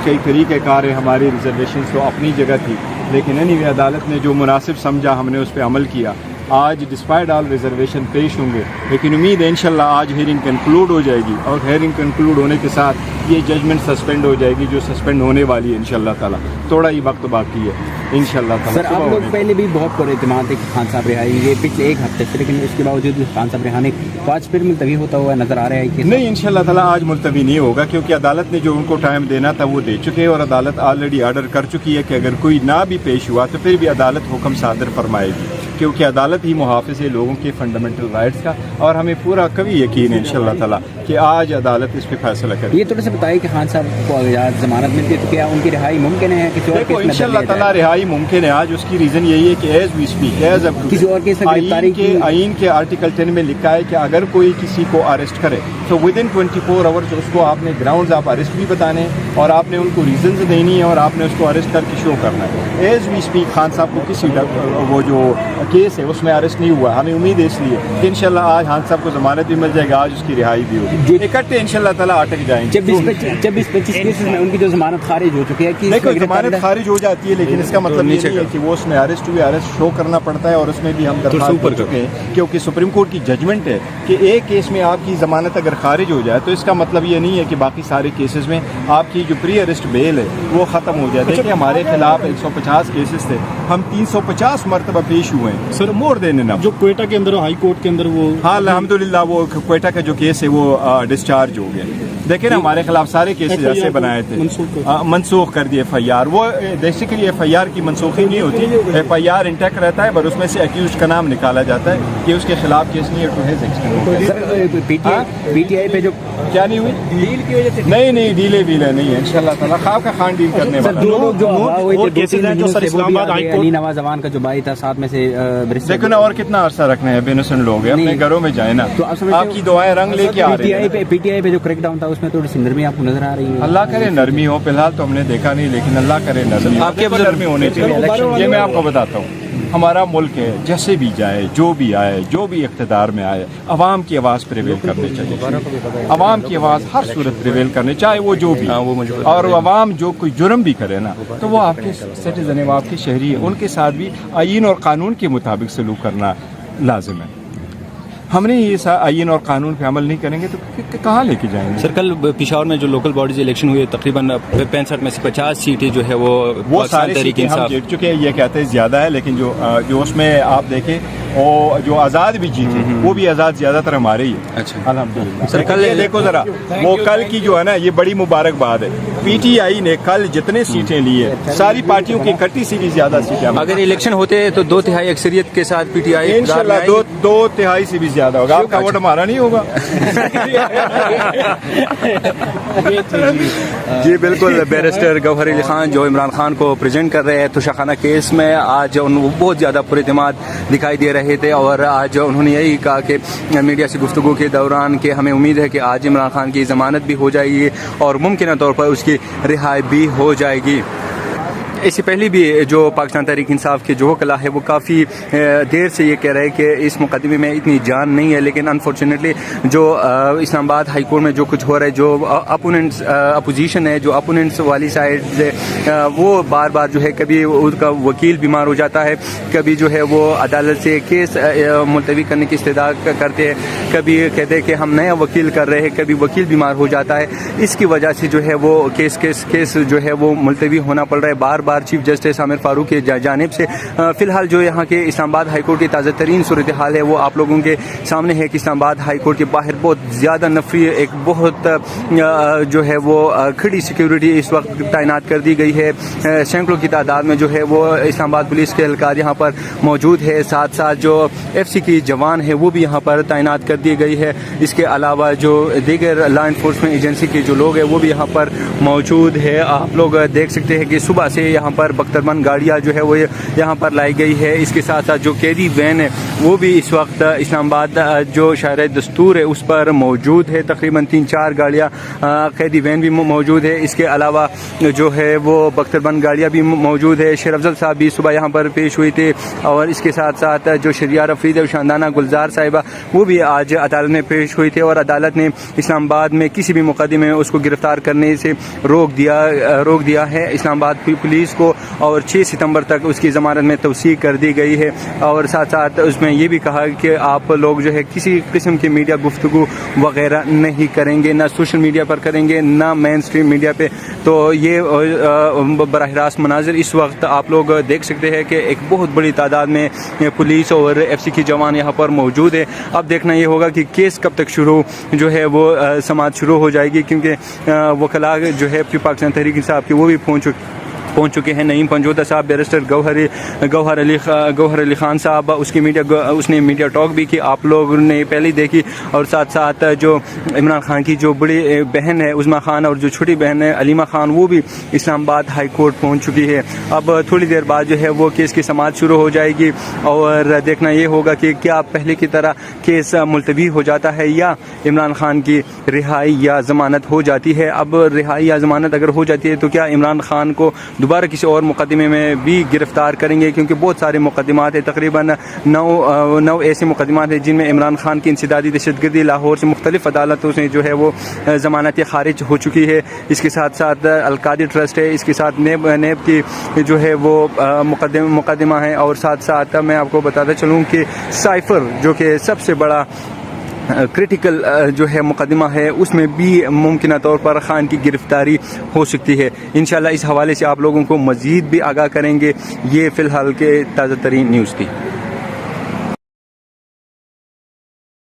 कई तरीक़े कार है, हमारी रिजर्वेशन तो अपनी जगह थी, लेकिन एनीवे अदालत ने जो मुनासिब समझा हमने उस पर अमल किया। आज डिस्पाइट ऑल रिजर्वेशन पेश होंगे, लेकिन उम्मीद है इंशाल्लाह आज हियरिंग कंक्लूड हो जाएगी और हियरिंग कंक्लूड होने के साथ ये जजमेंट सस्पेंड हो जाएगी जो सस्पेंड होने वाली है इंशाल्लाह ताला। थोड़ा ही वक्त बाकी है इंशाल्लाह ताला। सर आप लोग पहले भी बहुत पर एतमाद थे कि खान साहब रिहाएंगे पिछले एक हफ्ते से, लेकिन इसके बावजूद खान साहब रिहाने आज फिर मुलतवी होता हुआ नजर आ रहा है कि नहीं, इंशाल्लाह ताला आज मुलतवी नहीं होगा, क्योंकि अदालत ने जो उनको टाइम देना था वो दे चुके हैं और अदालत ऑलरेडी आर्डर कर चुकी है कि अगर कोई ना भी पेश हुआ तो फिर भी अदालत हुक्म सादर फरमाएगी, क्योंकि अदालत ही मुहाफ़िज़ है लोगों के फंडामेंटल राइट्स का। और हमें पूरा कभी यकीन है इंशाल्लाह ताला कि आज अदालत इस पर फैसला करेगी। ये थोड़ा सा बताइए कि खान साहब को अगर जमानत मिलती है तो क्या उनकी रिहाई मुमकिन है? किसी और केस में इंशाल्लाह ताला रिहाई मुमकिन है आज। उसकी रीज़न यही है कि एज वी स्पीक, एज किसी और केस में गिरफ्तारी की आइन के आर्टिकल 10 में लिखा है कि अगर कोई किसी को अरेस्ट करे तो विद इन 24 आवर्स उसको आपने ग्राउंड्स ऑफ अरेस्ट भी बताने हैं और आपने उनको रीजंस देनी है और आपने उसको अरेस्ट करके शो करना है। एज वी स्पीक खान साहब को किसी वो जो केस है उसमें अरेस्ट नहीं हुआ। हमें उम्मीद है इसलिए कि इंशाल्लाह आज खान साहब को जमानत भी मिल जाएगी, आज उसकी रिहाई भी होगी, इकट्ठे इंशाल्लाह ताला अटक जाएंगे। 24-25 केसेस में उनकी जो जमानत खारिज हो चुकी है कि देखो जमानत खारिज हो जाती है, लेकिन इसका मतलब ये नहीं है कि वो उसमें अरेस्ट हुए, अरेस्ट शो करना पड़ता है और उसमें भी हम दरख्वास्त कर चुके हैं, क्योंकि सुप्रीम कोर्ट की जजमेंट है कि एक केस में आपकी जमानत अगर खारिज हो जाए तो इसका मतलब ये नहीं है कि बाकी सारे केसेस में आपकी जो प्री अरेस्ट बेल है वो ख़त्म हो जाए। देखिए हमारे खिलाफ 150 केसेस थे, हम 350 मरतबा पेश हुए हैं सर, मोर देन इनफ। जो क्वेटा के अंदर हाई कोर्ट के अंदर वो हाँ अल्हम्दुलिल्लाह वो क्वेटा का जो केस है वो डिस्चार्ज हो गया। देखिए ना हमारे खिलाफ सारे केसेस ऐसे बनाए थे, मनसूख कर दिए FIR। वो बेसिकली FIR की मनसूखी नहीं होती, FIR इंटैक्ट रहता है, पर उसमें से एक्यूज का नाम निकाला जाता है कि उसके खिलाफ केस नहीं है टू हिज एक्सटेंट। PTI पे जो क्या नहीं हुई डील की वजह से नहीं डीले नहीं है इंशाल्लाह ताला। खाब का खान डील करने वाला अली नवाज जवान का जो भाई था साथ में से देखो ना और कितना अरसा रखना है, बेनसन लोग हैं, अपने घरों में जाए ना, आपकी दुआएं रंग लेके आ रही है। PTI पे जो क्रैकडाउन था उसमें थोड़ी सी नरमी आपको नजर आ रही है? अल्लाह करे नरमी हो, फिलहाल तो हमने देखा नहीं, लेकिन अल्लाह करे नरमी। आपके नरमी होनी चाहिए, ये मैं आपको बताता हूँ। हमारा मुल्क है, जैसे भी जाए, जो भी आए, जो भी इख्तिदार में आए, अवाम की आवाज़ प्रिवेल करनी चाहिए। अवाम की आवाज़ हर सूरत प्रिवेल करनी, चाहे वो जो भी और अवाम जो कोई जुर्म भी करे ना तो वो आपके सिटीजन है, वो आपके शहरी है, उनके साथ भी आईन और कानून के मुताबिक सलूक करना लाजिम है। हमने ये आईन और कानून पे अमल नहीं करेंगे तो कहाँ लेके जाएंगे? सर कल पिशावर में जो लोकल बॉडीज इलेक्शन हुए तकरीबन 65 में से 50 सीटें जो है वो सारी सीटें हम जीत चुके हैं। ये कहते हैं ज़्यादा है, लेकिन जो उसमें आप देखें और जो आज़ाद भी जीते वो भी आज़ाद ज़्यादातर हमारे ही है। अच्छा अल्हम्दुलिल्लाह। सर कल देखो ज़रा वो कल की जो है ना, ये बड़ी मुबारकबाद है। PTI ने कल जितने सीटें ली है सारी पार्टियों की इकट्ठी से भी ज़्यादा सीटें। अगर इलेक्शन होते हैं तो 2/3 अक्सरियत के साथ PTI इंशाल्लाह 2/3 से भी ज्यादा होगा। आपका वोट हमारा नहीं होगा। जी बिल्कुल। बैरिस्टर गौहर अली खान जो इमरान खान को प्रेजेंट कर रहे हैं तोशाखाना केस में, आज बहुत ज़्यादा पुरएतमाद दिखाई दे रहे थे और आज उन्होंने यही कहा कि मीडिया से गुफ्तगू के दौरान कि हमें उम्मीद है कि आज इमरान खान की ज़मानत भी हो जाएगी और मुमकिन तौर पर उसकी रिहाई भी हो जाएगी। इससे पहले भी जो पाकिस्तान तहरीक इंसाफ के जो वकला है वो काफ़ी देर से ये कह रहे हैं कि इस मुकदमे में इतनी जान नहीं है, लेकिन अनफॉर्चुनेटली जो इस्लामाबाद हाई कोर्ट में जो कुछ हो रहा है, जो अपोनेंट्स अपोजिशन है, जो अपोनेंट्स वाली साइड से वो बार बार जो है कभी उसका वकील बीमार हो जाता है, कभी जो है वो अदालत से केस मुलतवी करने की इस्तदा करते हैं, कभी कहते हैं कि हम नया वकील कर रहे हैं, कभी वकील बीमार हो जाता है। इसकी वजह से जो है वो केस जो है वो मुलतवी होना पड़ रहा है बार बार चीफ जस्टिस आमिर फारूक की जानिब से। फिलहाल जो यहाँ के इस्लामाबाद हाई कोर्ट की ताज़ा तरीन सूरत हाल है वो आप लोगों के सामने है कि इस्लामाबाद हाई कोर्ट के बाहर बहुत ज़्यादा नफरी एक बहुत जो है वो खड़ी सिक्योरिटी इस वक्त तैनात कर दी गई है। सैकड़ों की तादाद में जो है वो इस्लामाबाद पुलिस के एहलकार यहाँ पर मौजूद है, साथ साथ जो FC की जवान है वो भी यहाँ पर तैनात कर दी गई है। इसके अलावा जो दीगर लॉ इन्फोर्समेंट एजेंसी के जो लोग हैं वो भी यहाँ पर मौजूद है। आप लोग देख सकते हैं कि सुबह से यहाँ पर बख्तरबंद गाड़ियाँ जो है वो यहाँ पर लाई गई है। इसके साथ साथ जो कैदी वैन है वो भी इस वक्त इस्लामाबाद जो शहर दस्तूर है उस पर मौजूद है। तकरीबन 3-4 गाड़ियाँ कैदी वैन भी मौजूद है। इसके अलावा जो है वो बख्तरबंद गाड़ियाँ भी मौजूद है। शेर अफजल साहब भी सुबह यहाँ पर पेश हुए थे और इसके साथ साथ जो शरियार अफरीद और शानदाना गुलजार साहिबा वो भी आज अदालत में पेश हुए थे और अदालत ने इस्लामाबाद में किसी भी मुकदमे में उसको गिरफ्तार करने से रोक दिया है इस्लामाबाद पुलिस को और 6 सितंबर तक उसकी ज़मानत में तवसीक कर दी गई है। और साथ साथ उसमें ये भी कहा कि आप लोग जो है किसी किस्म की मीडिया गुफ्तगू वगैरह नहीं करेंगे, ना सोशल मीडिया पर करेंगे ना मेन स्ट्रीम मीडिया पे। तो ये बराह रास्त मनाजिर इस वक्त आप लोग देख सकते हैं कि एक बहुत बड़ी तादाद में पुलिस और FC के जवान यहाँ पर मौजूद है। अब देखना ये होगा कि केस कब तक शुरू जो है वो समाअत शुरू हो जाएगी, क्योंकि वकला जो है पाकिस्तान तहरीक इंसाफ के वो भी पहुंच चुके हैं। नईम पंजोता साहब, बैरिस्टर गौहर अली खान साहब, उसने मीडिया टॉक भी की, आप लोगों ने पहले देखी। और साथ साथ जो इमरान खान की जो बड़ी बहन है उज़मा खान और जो छोटी बहन है अलीमा खान वो भी इस्लामाबाद हाई कोर्ट पहुंच चुकी है। अब थोड़ी देर बाद जो है वो केस की समाअत शुरू हो जाएगी और देखना ये होगा कि क्या पहले की तरह केस मुलतवी हो जाता है या इमरान खान की रिहाई या ज़मानत हो जाती है। अब रिहाई या ज़मानत अगर हो जाती है तो क्या इमरान खान को दोबारा किसी और मुकदमे में भी गिरफ्तार करेंगे, क्योंकि बहुत सारे मुकदमात हैं, तकरीबन 9 ऐसे मुकदमात हैं जिनमें इमरान खान की इंसदादी दहशतगर्दी लाहौर से मुख्तलिफ अदालतों से जो है वो ज़मानतें खारिज हो चुकी है। इसके साथ साथ अलकादी ट्रस्ट है, इसके साथ नेब की जो है वो मुकदमा है। और साथ साथ मैं आपको बताता चलूँ कि साइफर जो कि सबसे बड़ा क्रिटिकल जो है मुकदमा है उसमें भी मुमकिन तौर पर खान की गिरफ्तारी हो सकती है। इंशाल्लाह इस हवाले से आप लोगों को मज़ीद भी आगाह करेंगे। ये फ़िलहाल के ताज़ा तरीन न्यूज़ थी।